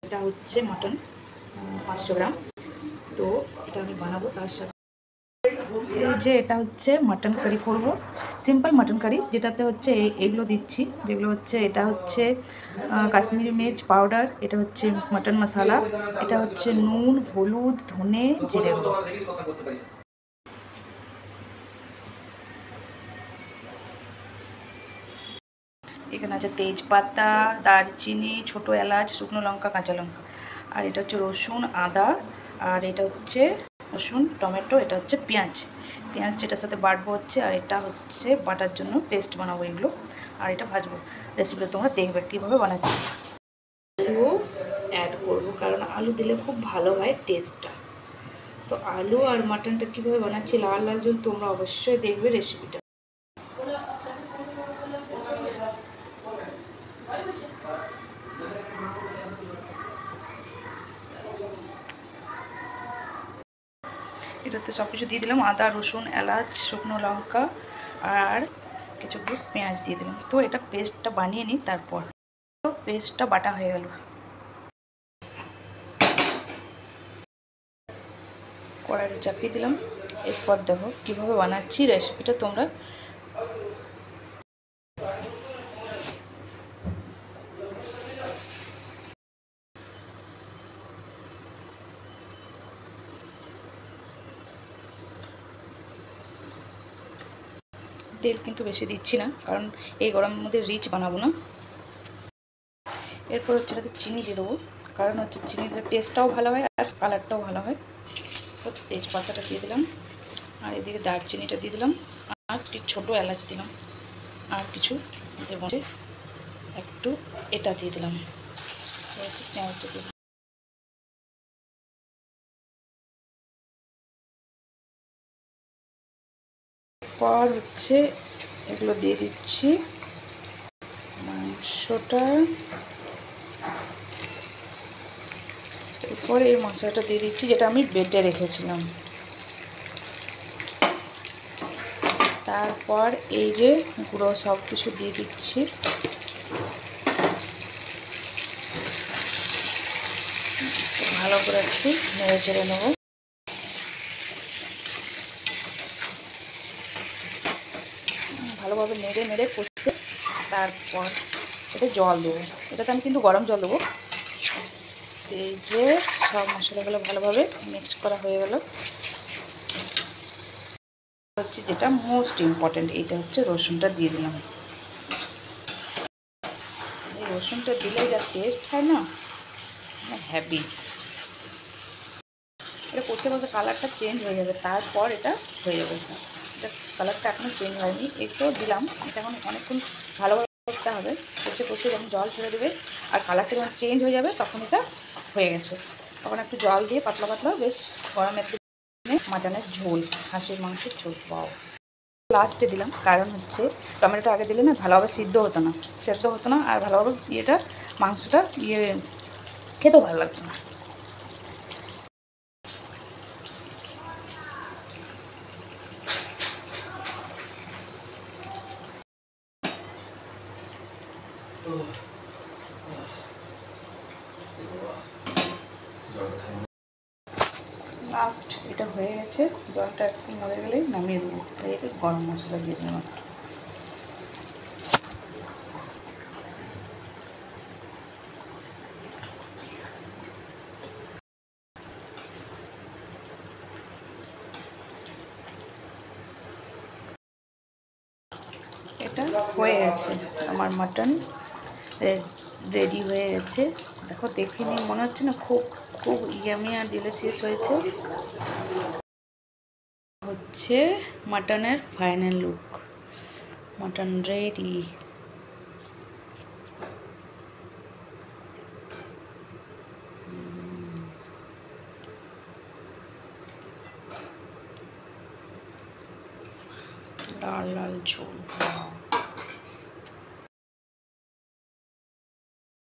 এটা হচ্ছে মটন 500 গ্রাম। তো এটা আমি বানাবো তার সাথে এই যে এটা হচ্ছে মাটন কারি করব, সিম্পল মাটন কারি, যেটাতে হচ্ছে এগুলো দিচ্ছি, যেগুলো হচ্ছে এটা হচ্ছে কাশ্মীরি মির্চ পাউডার, এটা হচ্ছে মাটন মশলা, এটা হচ্ছে নুন হলুদ ধনে জিরে গুঁড়ো। এখানে আছে তেজপাতা, দারচিনি, ছোটো এলাচ, শুকনো লঙ্কা, কাঁচা লঙ্কা, আর এটা হচ্ছে রসুন আদা, আর এটা হচ্ছে রসুন টমেটো, এটা হচ্ছে পেঁয়াজ। পেঁয়াজ যেটার সাথে বাটবো হচ্ছে, আর এটা হচ্ছে বাটার জন্য পেস্ট বানাবো এগুলো, আর এটা ভাজবো। রেসিপিটা তোমরা দেখবে কীভাবে বানাচ্ছি। আলু অ্যাড করবো কারণ আলু দিলে খুব ভালো হয় টেস্টটা। তো আলু আর মাটনটা কীভাবে বানাচ্ছি লাল লাল জল, তোমরা অবশ্যই দেখবে রেসিপিটা। এটাতে সব কিছু দিয়ে দিলাম, আদা রসুন এলাচ শুকনো লঙ্কা আর কিছু পেঁয়াজ দিয়ে দিলাম। তো এটা পেস্টটা বানিয়ে নিই, তারপর তো পেস্টটা বাটা হয়ে গেল। কড়াইটা চাপিয়ে দিলাম। এরপর দেখো কীভাবে বানাচ্ছি রেসিপিটা তোমরা। তেল কিন্তু বেশি দিচ্ছি না, কারণ এই গরমের মধ্যে রিচ বানাবো না। এরপর হচ্ছে এটাতে চিনি দিয়ে দেবো, কারণ হচ্ছে চিনি দিলে টেস্টটাও ভালো হয় আর কালারটাও ভালো হয়। তো তেজপাতাটা দিয়ে দিলাম, আর এদিকে দারচিনিটা দিয়ে দিলাম, আর ছোটো এলাচ দিলাম, আর কিছু দেবো একটু এটা দিয়ে দিলাম, পেঁয়াজটা দিয়ে দিলাম। পর হচ্ছে এগুলো দিয়ে দিচ্ছি, মাংসটা। এরপর এই মশলাটা দিয়ে দিচ্ছি যেটা আমি বেটে রেখেছিলাম। তারপর এই যে গুঁড়ো সব কিছু দিয়ে দিচ্ছি। ভালো করে একটু নেড়ে চেড়ে নেবো। ভালোভাবে নেড়ে নেড়ে কষে তারপর এটা জল দেবো। এটাতে আমি কিন্তু গরম জল দেবো। এই যে সব মশলাগুলো ভালোভাবে মিক্স করা হয়ে গেল। হচ্ছে যেটা মোস্ট ইম্পর্ট্যান্ট, এইটা হচ্ছে রসুনটা দিয়ে দিলাম। এই রসুনটা দিলে যা টেস্ট হয় না, হ্যাভি। এটা করতে করতে কালারটা চেঞ্জ হয়ে যাবে, তারপর এটা হয়ে যাবে। এটা কালারটা এখনও চেঞ্জ হয়নি, একটু দিলাম। এটা এখন অনেকক্ষণ ভালোভাবে করতে হবে, কষে কষে যখন জল ছেড়ে দেবে আর কালারটা যখন চেঞ্জ হয়ে যাবে তখন এটা হয়ে গেছে। তখন একটু জল দিয়ে পাতলা পাতলা বেশ গরমের দিনে মাটনের ঝোল, হাঁসের মাংসের ঝোল পাও। লাস্টে দিলাম কারণ হচ্ছে টমেটোটা আগে দিলে না ভালোভাবে সেদ্ধ হতো না আর ভালোভাবে মাংসটা খেতেও ভালো লাগতো না। লাস্ট এটা হয়ে গেছে, জলটা একটু মরে গেলেই নামিয়ে দেবো। এতে গরম মশলা দিয়ে দিলাম। এটা হয়ে গেছে, আমার মাটন রেডি হয়ে গেছে। দেখো দেখে নিয়ে মনে হচ্ছে না খুব খুব ইয়ামি আর ডিলিশিয়াস হয়েছে। হচ্ছে মাটনের ফাইনাল লুক, মাটন রেডি। লাল লাল ঝোল।